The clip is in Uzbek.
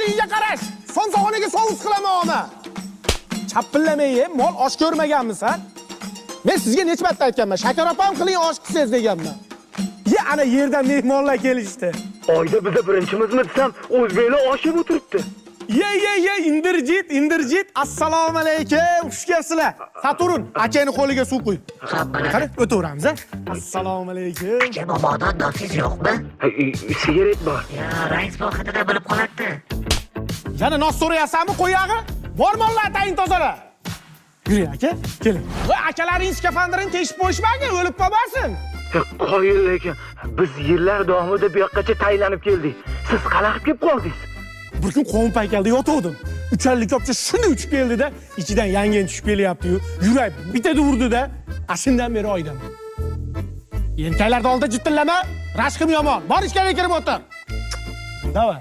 Xo'jaligiga qarash. Somsaxonaga sovus qilaman ona. Chapillamay, mol osh ko'rmaganmisan? Men sizga necha marta aytganman, Shakar opam qiling osh qilsangiz deganman. Ana yerdan mehmonlar kelishdi. Oyda biza birinchimizmi desam, o'zbeklar osh yeb o'tiribdi. Ye, indirjit. Assalomu alaykum. Xush kelibsizlar. Saturn, akani qo'liga suv qo'y. Qani, o'taveramiz, a? Assalomu alaykum. Aka bobodan nosiz yo'qmi? Sigaret bor. Ya, rais bu haqida bilib qoladi. Yana nos so'rayapsanmi, qo'yag'i? Bor mollar atayin tozala. Yuring aka, keling. Voy, akalaring skafandrini teshib qo'yishmagin, o'lib qolmasin. Qoyil lekin biz yillar davomida bu yoqqacha taylanib keldik. Siz qalaqib kelib qoldingiz. Bir kun qovun paykalda yotuvdim. Uchallik kopcha shuni uchib keldida, ichidan yangen tushib kelyapti-yu, yurak bitada urdi-da, ashundan beri oydam. Yelkalarda oldida jittillama, rashqim yomon. Bor ichkariga kirib o'tir. Davay.